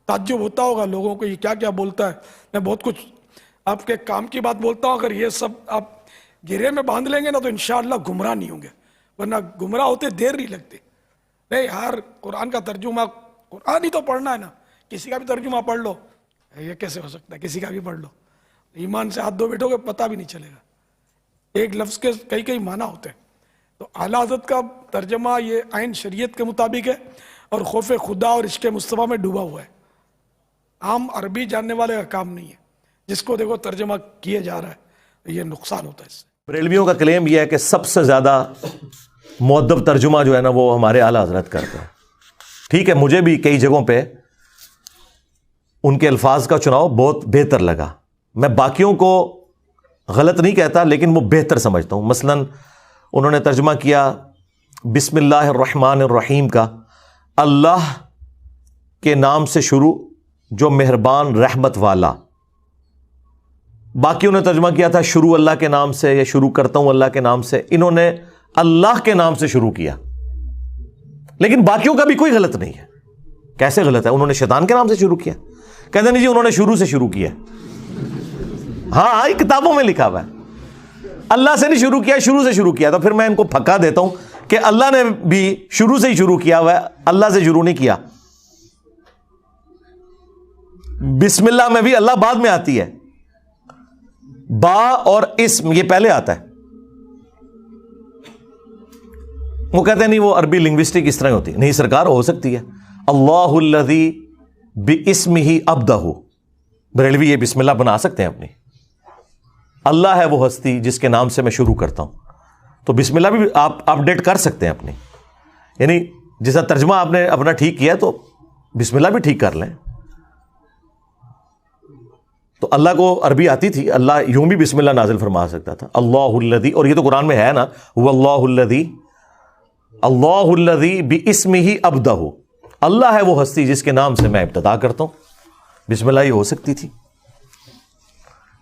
تعجب ہوتا ہوگا لوگوں کو یہ کیا کیا بولتا ہے. میں بہت کچھ آپ کے کام کی بات بولتا ہوں، اگر یہ سب آپ گرے میں باندھ لیں گے نا تو انشاءاللہ گمراہ نہیں ہوں گے، ورنہ گمراہ ہوتے دیر نہیں لگتی. نہیں یار قرآن کا ترجمہ، قرآن ہی تو پڑھنا ہے نا، کسی کا بھی ترجمہ پڑھ لو. یہ کیسے ہو سکتا ہے؟ کسی کا بھی پڑھ لو، ایمان سے ہاتھ دھو بیٹھو گے پتہ بھی نہیں چلے گا. ایک لفظ کے کئی کئی معنی ہوتے ہیں. تو اعلیٰ حضرت کا ترجمہ یہ عین شریعت کے مطابق ہے اور خوف خدا اور عشق مصطفیٰ میں ڈوبا ہوا ہے. عام عربی جاننے والے کا کام نہیں ہے. جس کو دیکھو ترجمہ کیا جا رہا ہے، یہ نقصان ہوتا ہے اس سے. بریلویوں کا کلیم یہ ہے کہ سب سے زیادہ مؤدب ترجمہ جو ہے نا وہ ہمارے اعلیٰ حضرت کرتے ہیں. ٹھیک ہے، مجھے بھی کئی جگہوں پہ ان کے الفاظ کا چناؤ بہت بہتر لگا. میں باقیوں کو غلط نہیں کہتا لیکن وہ بہتر سمجھتا ہوں. مثلا انہوں نے ترجمہ کیا بسم اللہ الرحمن الرحیم کا، اللہ کے نام سے شروع جو مہربان رحمت والا. باقیوں نے ترجمہ کیا تھا شروع اللہ کے نام سے، یا شروع کرتا ہوں اللہ کے نام سے. انہوں نے اللہ کے نام سے شروع کیا، لیکن باقیوں کا بھی کوئی غلط نہیں ہے. کیسے غلط ہے؟ انہوں نے شیطان کے نام سے شروع کیا. کہتے نہیں جی انہوں نے شروع سے شروع کیا. ہاں کتابوں میں لکھا ہوا ہے اللہ سے نہیں شروع کیا، شروع سے شروع کیا. تو پھر میں ان کو پھکا دیتا ہوں کہ اللہ نے بھی شروع سے ہی شروع کیا ہوا ہے، اللہ سے شروع نہیں کیا. بسم اللہ میں بھی اللہ بعد میں آتی ہے، با اور اسم یہ پہلے آتا ہے. وہ کہتے ہیں نہیں وہ عربی لنگوسٹک اس طرح ہوتی ہے. نہیں سرکار، ہو سکتی ہے. اللہ الذی باسمہ ابدہ، بریلوی یہ بسم اللہ بنا سکتے ہیں اپنی. اللہ ہے وہ ہستی جس کے نام سے میں شروع کرتا ہوں. تو بسم اللہ بھی آپ اپڈیٹ کر سکتے ہیں اپنی، یعنی جیسا ترجمہ آپ نے اپنا ٹھیک کیا تو بسم اللہ بھی ٹھیک کر لیں. تو اللہ کو عربی آتی تھی، اللہ یوں بھی بسم اللہ نازل فرما سکتا تھا. اللہ الذی، اور یہ تو قرآن میں ہے نا، هو اللہ الذی، اللہ الذی باسمہ ابدہ، اللہ ہے وہ ہستی جس کے نام سے میں ابتدا کرتا ہوں. بسم اللہ یہ ہو سکتی تھی.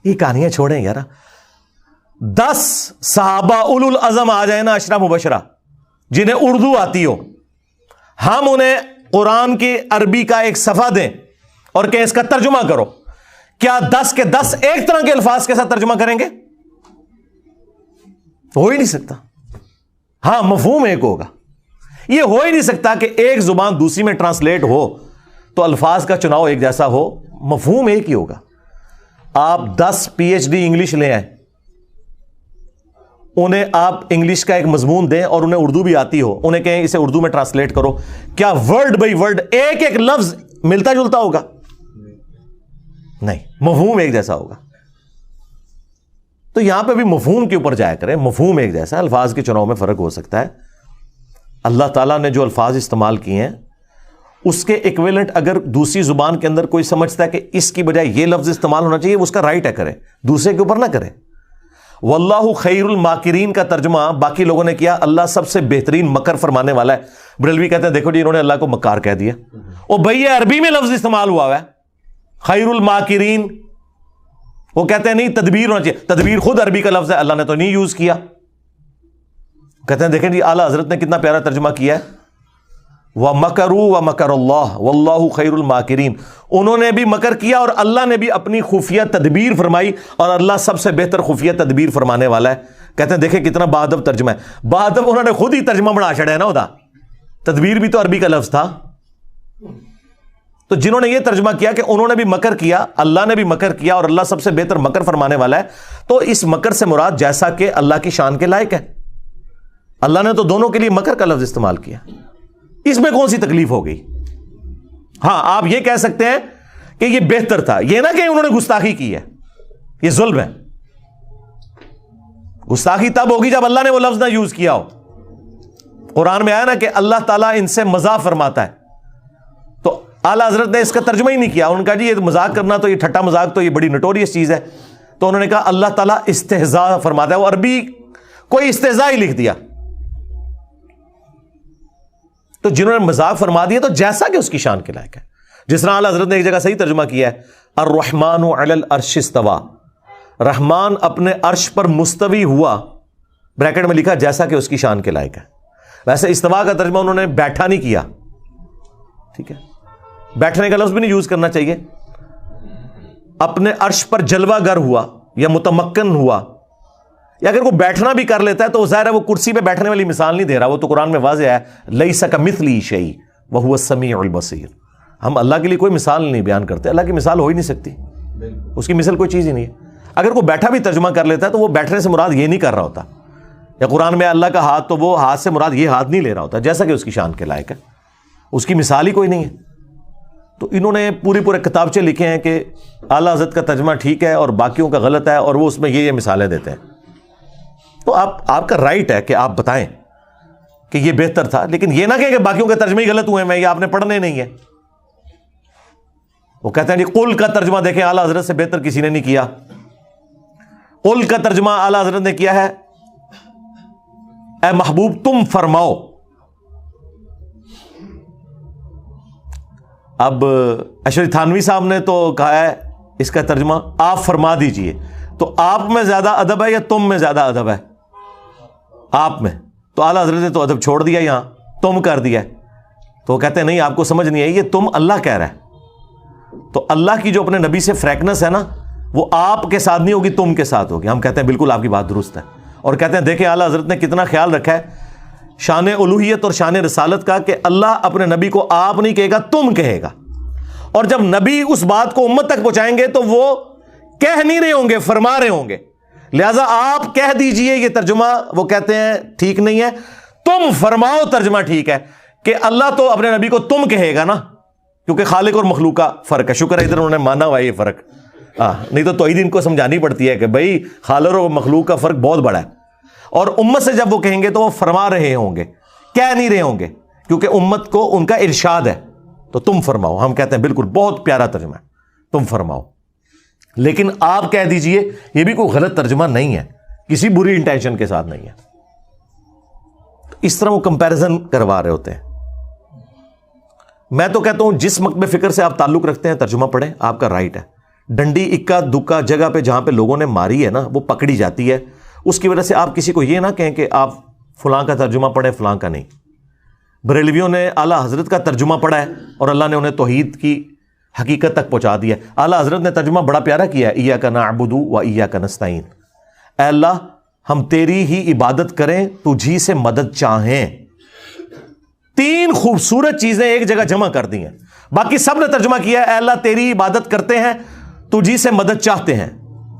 یہ کہانیاں چھوڑیں یار. 10 صحابہ اولو العزم آ جائیں نا، عشرہ مبشرہ، جنہیں اردو آتی ہو، ہم انہیں قرآن کی عربی کا ایک صفحہ دیں اور کہ اس کا ترجمہ کرو، کیا 10 کے 10 ایک طرح کے الفاظ کے ساتھ ترجمہ کریں گے؟ ہو ہی نہیں سکتا. ہاں مفہوم ایک ہوگا. یہ ہو ہی نہیں سکتا کہ ایک زبان دوسری میں ٹرانسلیٹ ہو تو الفاظ کا چناؤ ایک جیسا ہو. مفہوم ایک ہی ہوگا. آپ 10 PhD انگلش لے آئیں، انہیں آپ انگلش کا ایک مضمون دیں اور انہیں اردو بھی آتی ہو، انہیں کہیں اسے اردو میں ٹرانسلیٹ کرو، کیا ورڈ بائی ورڈ ایک ایک لفظ ملتا جلتا ہوگا؟ نہیں، مفہوم ایک جیسا ہوگا. تو یہاں پہ بھی مفہوم کے اوپر جایا کریں. مفہوم ایک جیسا ہے، الفاظ کے چناؤ میں فرق ہو سکتا ہے. اللہ تعالیٰ نے جو الفاظ استعمال کیے ہیں اس کے ایکویلنٹ اگر دوسری زبان کے اندر کوئی سمجھتا ہے کہ اس کی بجائے یہ لفظ استعمال ہونا چاہیے، اس کا رائٹ ہے، کرے، دوسرے کے اوپر نہ کرے. واللہ خیر الماکرین کا ترجمہ باقی لوگوں نے کیا اللہ سب سے بہترین مکر فرمانے والا ہے. بریلوی کہتے ہیں دیکھو جی انہوں نے اللہ کو مکار کہہ دیا. او بھئی یہ عربی میں لفظ استعمال ہوا ہے خیر الماکرین. وہ کہتے ہیں نہیں تدبیر ہونا چاہیے. تدبیر خود عربی کا لفظ ہے، اللہ نے تو نہیں یوز کیا. کہتے ہیں دیکھیں جی اعلیٰ حضرت نے کتنا پیارا ترجمہ کیا ہے، وَمَكَرُوا وَمَكَرَ اللَّهُ وَاللَّهُ خَيْرُ الْمَاكِرِينَ. انہوں نے بھی مکر کیا اور اللہ نے بھی اپنی خفیہ تدبیر فرمائی، اور اللہ سب سے بہتر خفیہ تدبیر فرمانے والا ہے. کہتے ہیں دیکھیں کتنا بادب ترجمہ ہے. بادب انہوں نے خود ہی ترجمہ بنا چھڑا ہے نا. ادا تدبیر بھی تو عربی کا لفظ تھا. تو جنہوں نے یہ ترجمہ کیا کہ انہوں نے بھی مکر کیا، اللہ نے بھی مکر کیا، اور اللہ سب سے بہتر مکر فرمانے والا ہے، تو اس مکر سے مراد جیسا کہ اللہ کی شان کے لائق ہے. اللہ نے تو دونوں کے لیے مکر کا لفظ استعمال کیا، اس میں کون سی تکلیف ہو گئی؟ ہاں آپ یہ کہہ سکتے ہیں کہ یہ بہتر تھا، یہ نہ کہ انہوں نے گستاخی کی ہے، یہ ظلم ہے. گستاخی تب ہوگی جب اللہ نے وہ لفظ نہ یوز کیا ہو. قرآن میں آیا نا کہ اللہ تعالیٰ ان سے مزاح فرماتا ہے، تو اعلیٰ حضرت نے اس کا ترجمہ ہی نہیں کیا. انہوں نے کہا جی یہ مذاق کرنا تو، یہ ٹھٹا مذاق تو یہ بڑی نٹوریس چیز ہے. تو انہوں نے کہا اللہ تعالیٰ استہزاء فرماتا ہے. وہ عربی کوئی استہزاء ہی لکھ دیا. تو جنہوں نے مذاق فرما دیا تو جیسا کہ اس کی شان کے لائق ہے. جس طرح اعلیٰ حضرت نے ایک جگہ صحیح ترجمہ کیا ہے، الرحمن علی العرش استوى، رحمان اپنے عرش پر مستوی ہوا، بریکٹ میں لکھا جیسا کہ اس کی شان کے لائق ہے. ویسے استوا کا ترجمہ انہوں نے بیٹھا نہیں کیا، ٹھیک ہے، بیٹھنے کا لفظ بھی نہیں یوز کرنا چاہیے. اپنے عرش پر جلوہ گر ہوا یا متمکن ہوا, یا اگر وہ بیٹھنا بھی کر لیتا ہے تو ظاہر ہے وہ کرسی پہ بیٹھنے والی مثال نہیں دے رہا, وہ تو قرآن میں واضح ہے لیس کمثلہ شیء وہو السمیع البصیر. ہم اللہ کے لیے کوئی مثال نہیں بیان کرتے, اللہ کی مثال ہو ہی نہیں سکتی, اس کی مثل کوئی چیز ہی نہیں ہے. اگر کوئی بیٹھا بھی ترجمہ کر لیتا ہے تو وہ بیٹھنے سے مراد یہ نہیں کر رہا ہوتا, یا قرآن میں اللہ کا ہاتھ تو وہ ہاتھ سے مراد یہ ہاتھ نہیں لے رہا ہوتا جیسا کہ اس کی شان کے لائق ہے, اس کی مثال ہی کوئی نہیں ہے. تو انہوں نے پورے کتابچے لکھے ہیں کہ اعلیٰ حضرت کا ترجمہ ٹھیک ہے اور باقیوں کا غلط ہے, اور وہ اس میں یہ مثالیں دیتے ہیں. تو آپ کا رائٹ ہے کہ آپ بتائیں کہ یہ بہتر تھا, لیکن یہ نہ کہیں کہ باقیوں کے ترجمے ہی غلط ہوئے ہیں, یہ آپ نے پڑھنے نہیں ہے. وہ کہتے ہیں جی قل کا ترجمہ دیکھیں اعلیٰ حضرت سے بہتر کسی نے نہیں کیا. قل کا ترجمہ اعلیٰ حضرت نے کیا ہے اے محبوب تم فرماؤ. اب اشرف تھانوی صاحب نے تو کہا ہے اس کا ترجمہ آپ فرما دیجئے, تو آپ میں زیادہ ادب ہے یا تم میں زیادہ ادب ہے؟ آپ میں. تو اعلیٰ حضرت نے تو ادب چھوڑ دیا, یہاں تم کر دیا. تو وہ کہتے ہیں نہیں آپ کو سمجھ نہیں آئی, یہ تم اللہ کہہ رہا ہے. تو اللہ کی جو اپنے نبی سے فریکنس ہے نا وہ آپ کے ساتھ نہیں ہوگی, تم کے ساتھ ہوگی. ہم کہتے ہیں بالکل آپ کی بات درست ہے, اور کہتے ہیں دیکھیں اعلیٰ حضرت نے کتنا خیال رکھا ہے شان الوہیت اور شان رسالت کا, کہ اللہ اپنے نبی کو آپ نہیں کہے گا تم کہے گا, اور جب نبی اس بات کو امت تک پہنچائیں گے تو وہ کہہ نہیں رہے ہوں گے, فرما رہے ہوں گے. لہذا آپ کہہ دیجئے یہ ترجمہ وہ کہتے ہیں ٹھیک نہیں ہے, تم فرماؤ ترجمہ ٹھیک ہے, کہ اللہ تو اپنے نبی کو تم کہے گا نا, کیونکہ خالق اور مخلوق کا فرق ہے. شکر ہے ادھر انہوں نے مانا ہوا یہ فرق, نہیں تو توحید ان کو سمجھانی پڑتی ہے کہ بھائی خالق اور مخلوق کا فرق بہت بڑا ہے. اور امت سے جب وہ کہیں گے تو وہ فرما رہے ہوں گے, کہہ نہیں رہے ہوں گے, کیونکہ امت کو ان کا ارشاد ہے. تو تم فرماؤ, ہم کہتے ہیں بالکل بہت پیارا ترجمہ ہے, تم فرماؤ. لیکن آپ کہہ دیجئے یہ بھی کوئی غلط ترجمہ نہیں ہے, کسی بری انٹینشن کے ساتھ نہیں ہے. اس طرح وہ کمپیریزن کروا رہے ہوتے ہیں. میں تو کہتا ہوں جس مکتب فکر سے آپ تعلق رکھتے ہیں ترجمہ پڑھیں, آپ کا رائٹ ہے. ڈنڈی اکا دکا جگہ پہ جہاں پہ لوگوں نے ماری ہے نا وہ پکڑی جاتی ہے, اس کی وجہ سے آپ کسی کو یہ نہ کہیں کہ آپ فلاں کا ترجمہ پڑھیں فلاں کا نہیں. بریلویوں نے اعلیٰ حضرت کا ترجمہ پڑھا ہے اور اللہ نے انہیں توحید کی حقیقت تک پہنچا دیا. اعلیٰ حضرت نے ترجمہ بڑا پیارا کیا ہے, ایاک نعبد و ایاک نستعین. اے اللہ ہم تیری ہی عبادت کریں, تجھی سے مدد چاہیں. 3 خوبصورت چیزیں ایک جگہ جمع کر دی ہیں. باقی سب نے ترجمہ کیا ہے اے اللہ تیری عبادت کرتے ہیں, تجھی سے مدد چاہتے ہیں.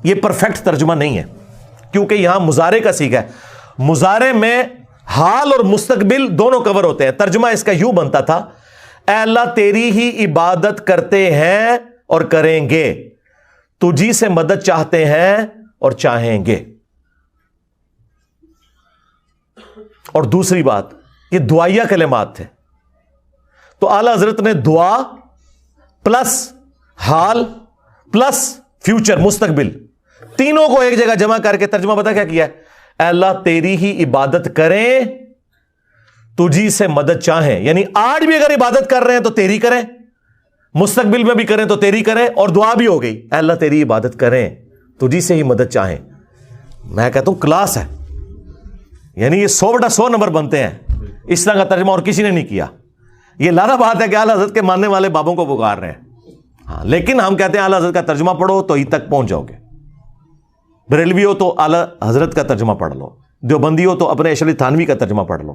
یہ پرفیکٹ ترجمہ نہیں ہے, کیونکہ یہاں مضارع کا صیغہ ہے. مضارع میں حال اور مستقبل دونوں کور ہوتے ہیں. ترجمہ اس کا یوں بنتا تھا اے اللہ تیری ہی عبادت کرتے ہیں اور کریں گے, تجھی سے مدد چاہتے ہیں اور چاہیں گے. اور دوسری بات یہ دعائیہ کلمات تھے, تو اعلیٰ حضرت نے دعا پلس حال پلس فیوچر مستقبل تینوں کو ایک جگہ جمع کر کے ترجمہ پتہ کیا کیا ہے, اے اللہ تیری ہی عبادت کریں تجھی سے مدد چاہیں. یعنی آج بھی اگر عبادت کر رہے ہیں تو تیری کریں, مستقبل میں بھی کریں تو تیری کریں, اور دعا بھی ہو گئی اے اللہ تیری عبادت کریں تجھی سے ہی مدد چاہیں. میں کہتا ہوں کلاس ہے, یعنی یہ 100/100 نمبر بنتے ہیں. اس طرح کا ترجمہ اور کسی نے نہیں کیا. یہ لانا بات ہے کہ اعلیٰ حضرت کے ماننے والے بابوں کو پکار رہے ہیں, ہاں, لیکن ہم کہتے ہیں اعلیٰ حضرت کا ترجمہ پڑھو تو عید تک پہنچ جاؤ گے. بریلوی ہو تو اعلیٰ حضرت کا ترجمہ پڑھ لو, دیوبندی ہو تو اپنے اشرف تھانوی کا ترجمہ پڑھ لو,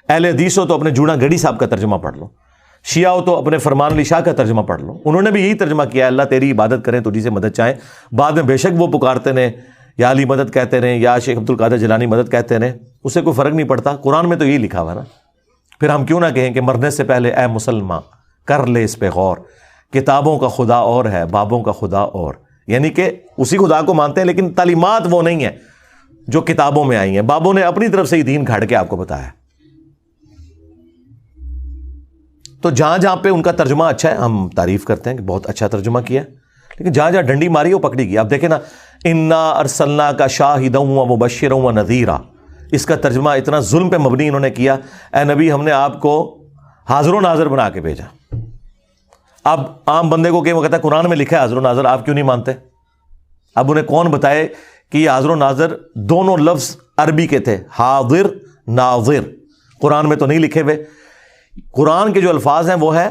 اہل حدیث ہو تو اپنے جوڑا گڑھی صاحب کا ترجمہ پڑھ لو, شیعہ ہو تو اپنے فرمان علی شاہ کا ترجمہ پڑھ لو. انہوں نے بھی یہی ترجمہ کیا اللہ تیری عبادت کریں تجھی سے مدد چاہیں. بعد میں بے شک وہ پکارتے رہے یا علی مدد کہتے رہے یا شیخ عبد القادر جیلانی مدد کہتے رہے, اسے کوئی فرق نہیں پڑتا. قرآن میں تو یہی لکھا ہوا نا. پھر ہم کیوں نہ کہیں کہ مرنے سے پہلے اے مسلمان کر لے اس پہ غور, کتابوں کا خدا اور ہے بابوں کا خدا اور. یعنی کہ اسی خدا کو مانتے ہیں لیکن تعلیمات وہ نہیں ہیں جو کتابوں میں آئی ہیں. بابوں نے اپنی طرف سے ہی دین گھاڑ کے آپ کو بتایا. تو جہاں جہاں پہ ان کا ترجمہ اچھا ہے ہم تعریف کرتے ہیں کہ بہت اچھا ترجمہ کیا ہے, لیکن جہاں جہاں ڈنڈی ماری وہ پکڑی گئی. آپ دیکھیں نا انا ارسلناک شاہدا و مبشرا و نذیرا, اس کا ترجمہ اتنا ظلم پہ مبنی انہوں نے کیا, اے نبی ہم نے آپ کو حاضر و ناظر بنا کے بھیجا. اب عام بندے کو کہ وہ کہتا ہے قرآن میں لکھا ہے حاضر و ناظر, آپ کیوں نہیں مانتے؟ اب انہیں کون بتائے کہ یہ حاضر و ناظر دونوں لفظ عربی کے تھے, حاضر ناظر, قرآن میں تو نہیں لکھے ہوئے. قرآن کے جو الفاظ ہیں وہ ہے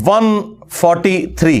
143,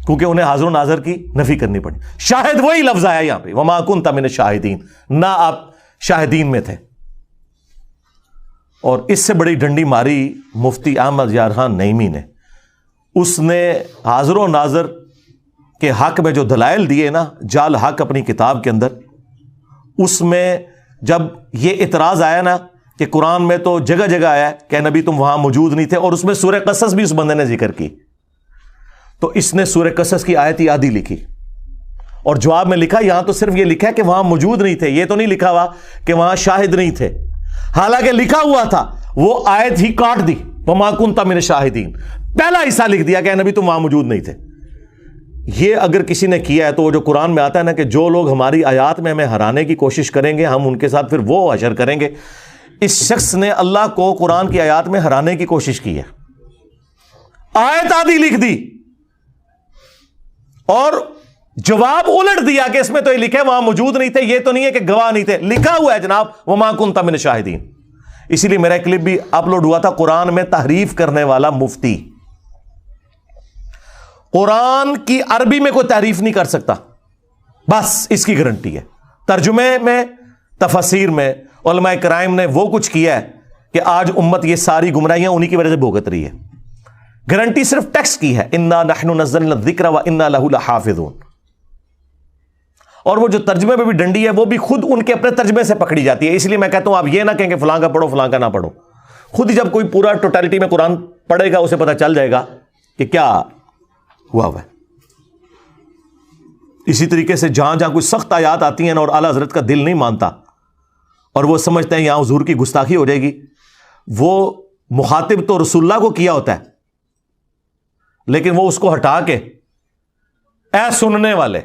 کیونکہ انہیں حاضر و ناظر کی نفی کرنی پڑی. شاہد وہی لفظ آیا یہاں پہ, وما کنت من الشاہدین, نہ آپ شاہدین میں تھے. اور اس سے بڑی ڈنڈی ماری مفتی احمد یار خان نعیمی نے. اس نے حاضر و ناظر کے حق میں جو دلائل دیے نا, جال حق اپنی کتاب کے اندر, اس میں جب یہ اعتراض آیا نا کہ قرآن میں تو جگہ جگہ آیا کہ نبی تم وہاں موجود نہیں تھے, اور اس میں سورہ قصص بھی اس بندے نے ذکر کی, تو اس نے سورہ قصص کی آیت آدھی لکھی اور جواب میں لکھا یہاں تو صرف یہ لکھا ہے کہ وہاں موجود نہیں تھے, یہ تو نہیں لکھا ہوا کہ وہاں شاہد نہیں تھے. حالانکہ لکھا ہوا تھا, وہ آیت ہی کاٹ دی, وما کنت من الشاہدین, پہلا حصہ لکھ دیا کہ نبی تم وہاں موجود نہیں تھے. یہ اگر کسی نے کیا ہے تو وہ جو قرآن میں آتا ہے نا کہ جو لوگ ہماری آیات میں ہمیں ہرانے کی کوشش کریں گے ہم ان کے ساتھ پھر وہ حشر کریں گے, اس شخص نے اللہ کو قرآن کی آیات میں ہرانے کی کوشش کی ہے. آیت آدھی لکھ دی اور جواب الٹ دیا کہ اس میں تو یہ لکھے وہاں موجود نہیں تھے, یہ تو نہیں ہے کہ گواہ نہیں تھے, لکھا ہوا ہے جناب وما کنت من الشاہدین. اسی لیے میرا کلپ بھی اپلوڈ ہوا تھا, قرآن میں تحریف کرنے والا مفتی. قرآن کی عربی میں کوئی تحریف نہیں کر سکتا, بس اس کی گارنٹی ہے. ترجمے میں, تفسیر میں علماء کرام نے وہ کچھ کیا ہے کہ آج امت یہ ساری گمراہیاں انہی کی وجہ سے بھوگت رہی ہے. گارنٹی صرف ٹیکسٹ کی ہے, انا نحن نزلنا الذکر وانا لہ لحافظون. اور وہ جو ترجمے میں بھی ڈنڈی ہے وہ بھی خود ان کے اپنے ترجمے سے پکڑی جاتی ہے. اس لیے میں کہتا ہوں آپ یہ نہ کہیں کہ فلاں کا پڑھو فلاں کا نہ پڑھو, خود ہی جب کوئی پورا ٹوٹالٹی میں قرآن پڑھے گا اسے پتہ چل جائے گا کہ کیا ہوا ہوا ہے. اسی طریقے سے جہاں جہاں کوئی سخت آیات آتی ہیں اور اعلیٰ حضرت کا دل نہیں مانتا اور وہ سمجھتے ہیں یہاں حضور کی گستاخی ہو جائے گی, وہ مخاطب تو رسول اللہ کو کیا ہوتا ہے, لیکن وہ اس کو ہٹا کے اے سننے والے,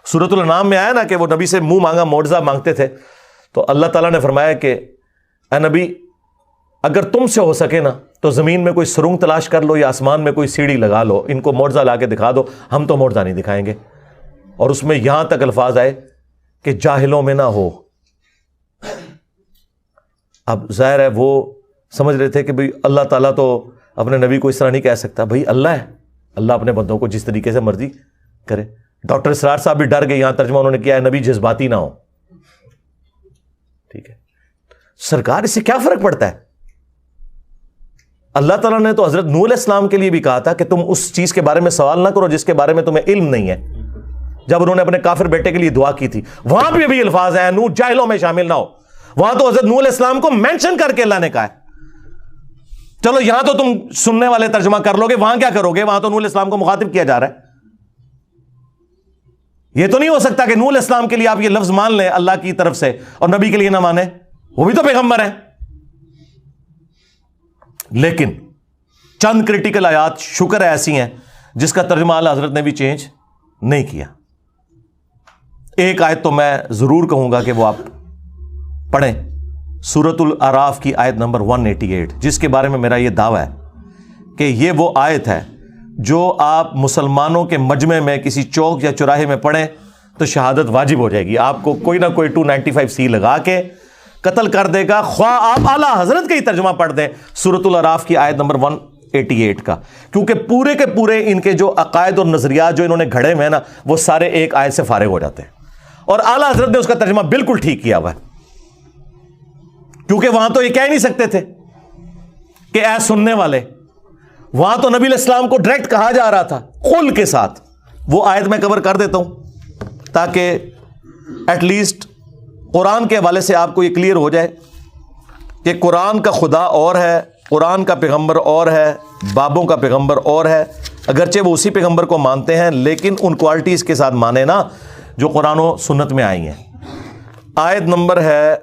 سورۃ الانعام میں آیا نا کہ وہ نبی سے منہ مانگا معجزہ مانگتے تھے, تو اللہ تعالیٰ نے فرمایا کہ اے نبی اگر تم سے ہو سکے نا تو زمین میں کوئی سرنگ تلاش کر لو یا آسمان میں کوئی سیڑھی لگا لو, ان کو معجزہ لا کے دکھا دو, ہم تو معجزہ نہیں دکھائیں گے. اور اس میں یہاں تک الفاظ آئے کہ جاہلوں میں نہ ہو. اب ظاہر ہے وہ سمجھ رہے تھے کہ بھئی اللہ تعالیٰ تو اپنے نبی کو اس طرح نہیں کہہ سکتا. بھئی اللہ ہے, اللہ اپنے بندوں کو جس طریقے سے مرضی کرے. ڈاکٹر اسرار صاحب بھی ڈر گئے, یہاں ترجمہ انہوں نے کیا ہے نبی جذباتی نہ ہو. ٹھیک ہے سرکار, اس سے کیا فرق پڑتا ہے؟ اللہ تعالیٰ نے تو حضرت نوح علیہ السلام کے لیے بھی کہا تھا کہ تم اس چیز کے بارے میں سوال نہ کرو جس کے بارے میں تمہیں علم نہیں ہے. جب انہوں نے اپنے کافر بیٹے کے لیے دعا کی تھی, وہاں پہ بھی الفاظ ہیں نوح جاہلوں میں شامل نہ ہو. وہاں تو حضرت نوح علیہ السلام کو مینشن کر کے اللہ نے کہا ہے. چلو یہاں تو تم سننے والے ترجمہ کر لو گے, وہاں کیا کرو گے؟ وہاں تو نوح علیہ السلام کو مخاطب کیا جا رہا ہے. یہ تو نہیں ہو سکتا کہ نوح علیہ السلام کے لیے آپ یہ لفظ مان لیں اللہ کی طرف سے اور نبی کے لیے نہ مانیں, وہ بھی تو پیغمبر ہیں. لیکن چند کریٹیکل آیات شکر ہے ایسی ہیں جس کا ترجمہ اعلیٰ حضرت نے بھی چینج نہیں کیا. ایک آیت تو میں ضرور کہوں گا کہ وہ آپ پڑھیں, سورۃ الاعراف کی آیت نمبر 188, جس کے بارے میں میرا یہ دعویٰ ہے کہ یہ وہ آیت ہے جو آپ مسلمانوں کے مجمع میں کسی چوک یا چوراہے میں پڑھیں تو شہادت واجب ہو جائے گی. آپ کو کوئی نہ کوئی 295C لگا کے قتل کر دے گا, خواہ آپ اعلیٰ حضرت کا ہی ترجمہ پڑھ دیں سورۃ الاعراف کی آیت نمبر 188 کا, کیونکہ پورے کے پورے ان کے جو عقائد اور نظریات جو انہوں نے گھڑے ہوئے ہیں نا وہ سارے ایک آیت سے فارغ ہو جاتے ہیں. اور اعلیٰ حضرت نے اس کا ترجمہ بالکل ٹھیک کیا ہوا ہے, کیونکہ وہاں تو یہ کہہ نہیں سکتے تھے کہ اے سننے والے, وہاں تو نبی علیہ السلام کو ڈائریکٹ کہا جا رہا تھا قل کے ساتھ. وہ آیت میں کور کر دیتا ہوں تاکہ ایٹ لیسٹ قرآن کے حوالے سے آپ کو یہ کلیئر ہو جائے کہ قرآن کا خدا اور ہے, قرآن کا پیغمبر اور ہے, بابوں کا پیغمبر اور ہے. اگرچہ وہ اسی پیغمبر کو مانتے ہیں لیکن ان کوالٹیز کے ساتھ مانے نا جو قرآن و سنت میں آئی ہیں. آیت نمبر ہے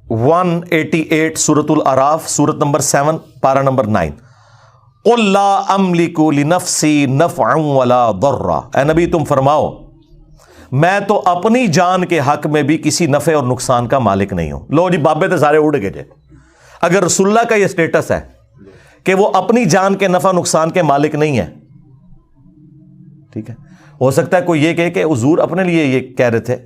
188 سورۃ الاعراف, سورت نمبر 7 پارہ نمبر 9. قل لا املک لنفسی نفعا ولا ضرا. اے نبی تم فرماؤ میں تو اپنی جان کے حق میں بھی کسی نفع اور نقصان کا مالک نہیں ہوں. لو جی بابے تو سارے اڑ گئے جے. اگر رسول اللہ کا یہ سٹیٹس ہے کہ وہ اپنی جان کے نفع نقصان کے مالک نہیں ہے, ٹھیک ہے, ہو سکتا ہے کوئی یہ کہے کہ حضور اپنے لیے یہ کہہ رہے تھے,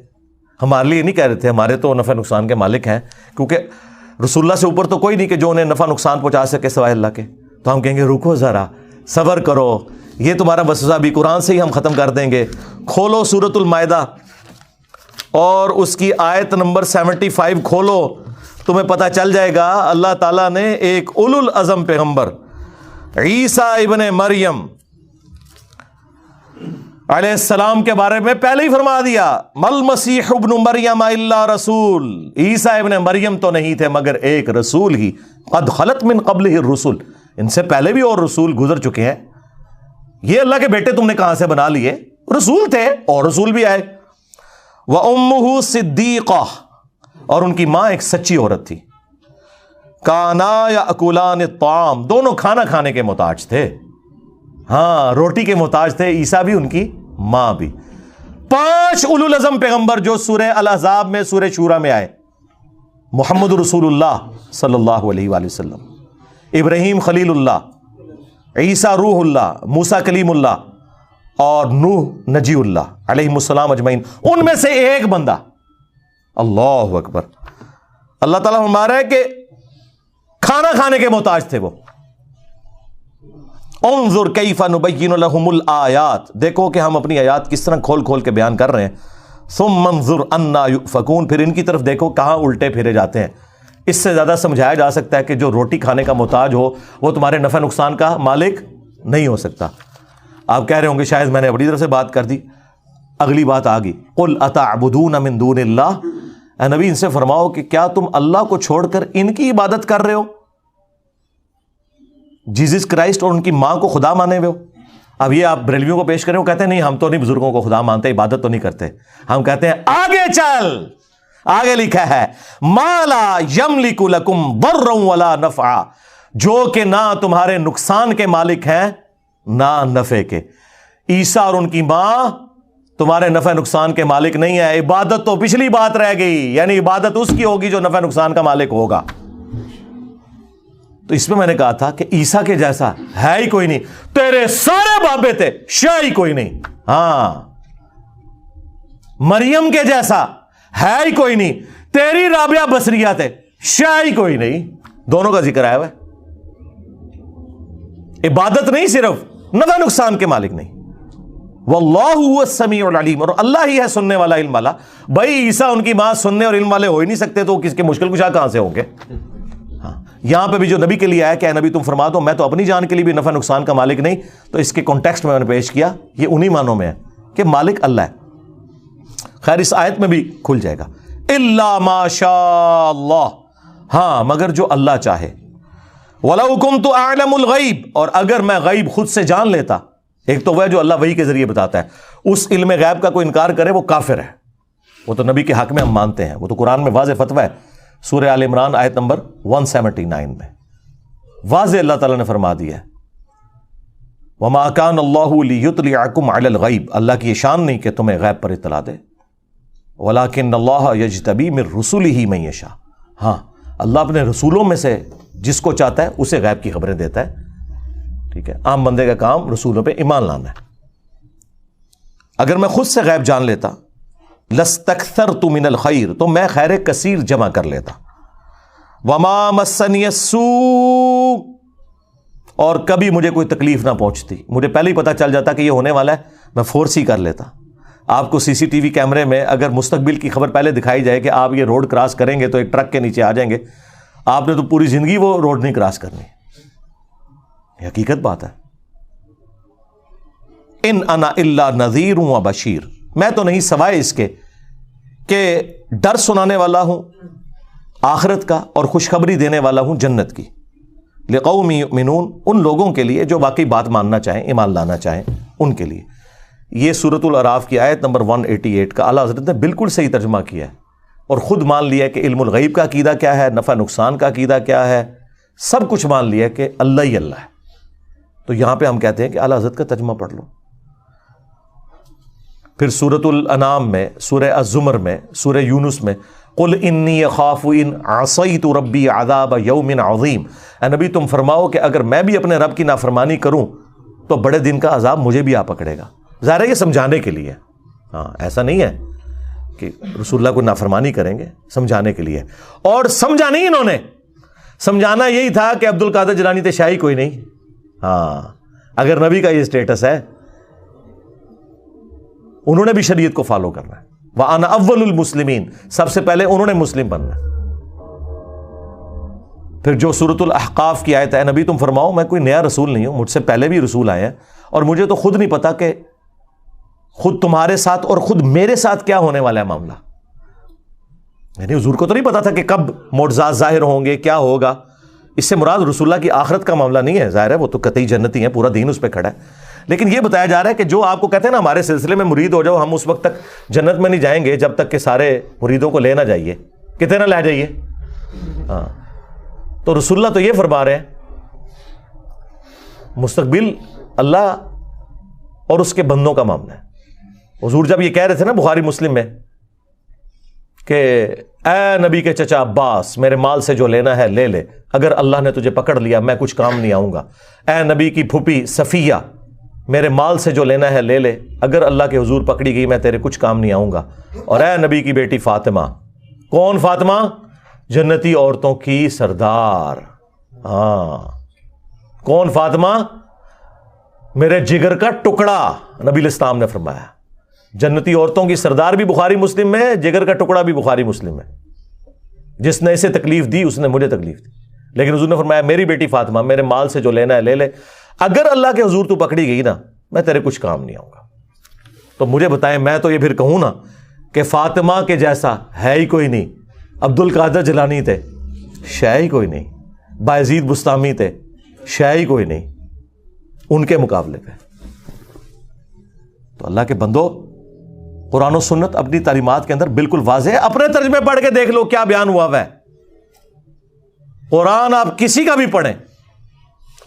ہمارے لیے نہیں کہہ رہے تھے, ہمارے تو نفع نقصان کے مالک ہیں, کیونکہ رسول اللہ سے اوپر تو کوئی نہیں کہ جو انہیں نفع نقصان پہنچا سکے سوائے اللہ کے. تو ہم کہیں گے رکو ذرا, صبر کرو, یہ تمہارا وسوسہ بھی قرآن سے ہی ہم ختم کر دیں گے. کھولو سورۃ المائدہ اور اس کی آیت نمبر 75 کھولو, تمہیں پتہ چل جائے گا اللہ تعالیٰ نے ایک اولو العزم پیغمبر عیسیٰ ابن مریم علیہ السلام کے بارے میں پہلے ہی فرما دیا, مل مسیح ابن مریم الا رسول, عیسیٰ ابن مریم تو نہیں تھے مگر ایک رسول ہی, قد خلت من قبلہ الرسل, ان سے پہلے بھی اور رسول گزر چکے ہیں. یہ اللہ کے بیٹے تم نے کہاں سے بنا لیے؟ رسول تھے اور رسول بھی آئے. وَأُمُّهُ صِدِّيقَةٌ, اور ان کی ماں ایک سچی عورت تھی. كَانَا يَأْكُلَانِ الطَّعَامَ, دونوں کھانا کھانے کے محتاج تھے. ہاں, روٹی کے محتاج تھے, عیسیٰ بھی ان کی ماں بھی. 5 اولو العزم پیغمبر جو سورہ الاحزاب میں, سورہ شورى میں آئے. محمد رسول اللہ صلی اللہ علیہ وآلہ وسلم, ابراہیم خلیل اللہ, عیسیٰ روح اللہ, موسیٰ کلیم اللہ, اور نوح نجی اللہ علیہ السلام اجمعین, ان میں سے ایک بندہ. اللہ اکبر. اللہ تعالیٰ فرما رہا ہے کہ کھانا کھانے کے محتاج تھے وہ. انظر کیف نبین لہم الآیات, دیکھو کہ ہم اپنی آیات کس طرح کھول کھول کے بیان کر رہے ہیں. ثم انظر انا یؤفکون, پھر ان کی طرف دیکھو کہاں الٹے پھیرے جاتے ہیں. اس سے زیادہ سمجھایا جا سکتا ہے کہ جو روٹی کھانے کا محتاج ہو وہ تمہارے نفع نقصان کا مالک نہیں ہو سکتا. آپ کہہ رہے ہوں گے شاید میں نے اپنی طرف سے بات کر دی. اگلی بات آ گئی, قل اتعبدون من دون اللہ, اے نبی ان سے فرماؤ کہ کیا تم اللہ کو چھوڑ کر ان کی عبادت کر رہے ہو, جیزس کرائسٹ اور ان کی ماں کو خدا مانے ہوئے ہو. اب یہ آپ بریلویوں کو پیش کریں, وہ کہتے ہیں نہیں ہم تو نہیں بزرگوں کو خدا مانتے, عبادت تو نہیں کرتے. ہم کہتے ہیں آگے چل, آگے لکھا ہے ما لا یملک لکم ضرا ولا نفعا, جو کہ نہ تمہارے نقصان کے مالک ہیں نہ نفع کے. عیسیٰ اور ان کی ماں تمہارے نفع نقصان کے مالک نہیں ہے. عبادت تو پچھلی بات رہ گئی, یعنی عبادت اس کی ہوگی جو نفع نقصان کا مالک ہوگا. تو اس میں میں نے کہا تھا کہ عیسیٰ کے جیسا ہے ہی کوئی نہیں, تیرے سارے بابے تھے شاہ ہی کوئی نہیں. ہاں, مریم کے جیسا ہے ہی کوئی نہیں, تیری رابعہ بصریہ تھے شاہ ہی کوئی نہیں. دونوں کا ذکر آیا ہوا ہے. عبادت نہیں, صرف نفع نقصان کے مالک نہیں. واللہ هو السمیع العلیم, اور اللہ ہی ہے سننے والا, علم والا. بھائی عیسیٰ ان کی ماں سننے اور علم والے ہو ہی نہیں سکتے تو کس کے مشکل کشا کہاں سے ہوں گے. ہاں, یہاں پہ بھی جو نبی کے لیے آیا کہ اے نبی تم فرما دو میں تو اپنی جان کے لیے بھی نفع نقصان کا مالک نہیں, تو اس کے کانٹیکسٹ میں نے پیش کیا, یہ انہی معنوں میں ہے کہ مالک اللہ ہے. خیر اس آیت میں بھی کھل جائے گا, الا ما شاء اللہ, ہاں مگر جو اللہ چاہے. وَلَوْ كُنْتُ أَعْلَمُ الْغَيْبِ, اور اگر میں غیب خود سے جان لیتا. ایک تو وہ ہے جو اللہ وحی کے ذریعے بتاتا ہے, اس علم غیب کا کوئی انکار کرے وہ کافر ہے. وہ تو نبی کے حق میں ہم مانتے ہیں, وہ تو قرآن میں واضح فتویٰ ہے. سورہ آل عمران آیت نمبر 179 میں واضح اللہ تعالیٰ نے فرما دیا ہے وَمَا كَانَ اللَّهُ لِيُطْلِعَكُمْ عَلَى الْغَيْبِ, اللہ کی یہ شان نہیں کہ تمہیں غیب پر اطلاع دے. وَلَكِنَّ اللَّهَ يَجْتَبِي مِن رُسُلِهِ مَن يَشَاءُ, ہاں اللہ اپنے رسولوں میں سے جس کو چاہتا ہے اسے غیب کی خبریں دیتا ہے. ٹھیک ہے, عام بندے کا کام رسولوں پہ ایمان لانا ہے. اگر میں خود سے غیب جان لیتا لَسْتَكْثَرْتُ مِنَ الْخَيْرِ, تو میں خیر کثیر جمع کر لیتا. وَمَا مَسَّنِيَ السُّوءُ, اور کبھی مجھے کوئی تکلیف نہ پہنچتی. مجھے پہلے ہی پتہ چل جاتا کہ یہ ہونے والا ہے, میں فورس ہی کر لیتا. آپ کو سی سی ٹی وی کیمرے میں اگر مستقبل کی خبر پہلے دکھائی جائے کہ آپ یہ روڈ کراس کریں گے تو ایک ٹرک کے نیچے آ جائیں گے, آپ نے تو پوری زندگی وہ روڈ نہیں کراس کرنی. یہ حقیقت بات ہے. ان انا الا نذیر و بشیر, میں تو نہیں سوائے اس کے کہ ڈر سنانے والا ہوں آخرت کا اور خوشخبری دینے والا ہوں جنت کی. لقوم یؤمنون, ان لوگوں کے لیے جو واقعی بات ماننا چاہیں, ایمان لانا چاہیں, ان کے لیے. یہ سورۃ الاعراف کی آیت نمبر 188 کا اعلیٰ حضرت نے بالکل صحیح ترجمہ کیا ہے اور خود مان لیا کہ علم الغیب کا عقیدہ کیا ہے, نفع نقصان کا عقیدہ کیا ہے, سب کچھ مان لیا کہ اللہ ہی اللہ ہے. تو یہاں پہ ہم کہتے ہیں کہ اعلیٰ حضرت کا ترجمہ پڑھ لو. پھر سورۃ الانعام میں, سورہ الزمر میں, سورہ یونس میں قل انی اخاف ان عصیت ربی عذاب یوم عظیم, اے نبی تم فرماؤ کہ اگر میں بھی اپنے رب کی نافرمانی کروں تو بڑے دن کا عذاب مجھے بھی آ پکڑے گا. ظاہر ہے یہ سمجھانے کے لیے, ہاں ایسا نہیں ہے کہ رسول اللہ کو نافرمانی کریں گے, سمجھانے کے لیے. اور سمجھا نہیں انہوں نے, سمجھانا یہی تھا کہ عبد القادر جیلانی تے شاہی کوئی نہیں. ہاں اگر نبی کا یہ اسٹیٹس ہے انہوں نے بھی شریعت کو فالو کرنا ہے. وَأَنَا أَوَّلُ الْمُسْلِمِينَ, سب سے پہلے انہوں نے مسلم بننا ہے. پھر جو سورۃ الاحقاف کی آیت ہے, نبی تم فرماؤ میں کوئی نیا رسول نہیں ہوں, مجھ سے پہلے بھی رسول آئے ہیں اور مجھے تو خود نہیں پتا کہ خود تمہارے ساتھ اور خود میرے ساتھ کیا ہونے والا ہے معاملہ. یعنی حضور کو تو نہیں پتا تھا کہ کب معجزات ظاہر ہوں گے, کیا ہوگا. اس سے مراد رسول اللہ کی آخرت کا معاملہ نہیں ہے, ظاہر ہے وہ تو قطعی جنتی ہیں, پورا دین اس پہ کھڑا ہے. لیکن یہ بتایا جا رہا ہے کہ جو آپ کو کہتے ہیں نا ہمارے سلسلے میں مرید ہو جاؤ, ہم اس وقت تک جنت میں نہیں جائیں گے جب تک کہ سارے مریدوں کو لے نہ جائیے. کتنے نہ لے جائیے. ہاں تو رسول اللہ تو یہ فرما رہے ہیں مستقبل اللہ اور اس کے بندوں کا معاملہ ہے. حضور جب یہ کہہ رہے تھے نا بخاری مسلم میں کہ اے نبی کے چچا عباس میرے مال سے جو لینا ہے لے لے, اگر اللہ نے تجھے پکڑ لیا میں کچھ کام نہیں آؤں گا. اے نبی کی پھوپھی صفیہ میرے مال سے جو لینا ہے لے لے, اگر اللہ کے حضور پکڑی گئی میں تیرے کچھ کام نہیں آؤں گا. اور اے نبی کی بیٹی فاطمہ, کون فاطمہ؟ جنتی عورتوں کی سردار. ہاں کون فاطمہ؟ میرے جگر کا ٹکڑا, نبی الاسلام نے فرمایا. جنتی عورتوں کی سردار بھی بخاری مسلم میں, جگر کا ٹکڑا بھی بخاری مسلم میں. جس نے اسے تکلیف دی اس نے مجھے تکلیف دی. لیکن حضور نے فرمایا میری بیٹی فاطمہ میرے مال سے جو لینا ہے لے لے, اگر اللہ کے حضور تو پکڑی گئی نا میں تیرے کچھ کام نہیں آؤں گا. تو مجھے بتائیں, میں تو یہ پھر کہوں نا کہ فاطمہ کے جیسا ہے ہی کوئی نہیں. عبد القادر جیلانی تھے, شے ہی کوئی نہیں. بایزید بستامی تھے, شے ہی کوئی نہیں ان کے مقابلے پہ. تو اللہ کے بندو, قرآن و سنت اپنی تعلیمات کے اندر بالکل واضح ہے. اپنے ترجمے پڑھ کے دیکھ لو کیا بیان ہوا ہے. قرآن آپ کسی کا بھی پڑھیں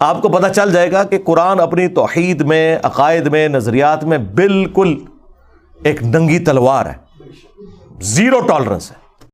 آپ کو پتہ چل جائے گا کہ قرآن اپنی توحید میں, عقائد میں, نظریات میں بالکل ایک ننگی تلوار ہے, زیرو ٹالرنس ہے.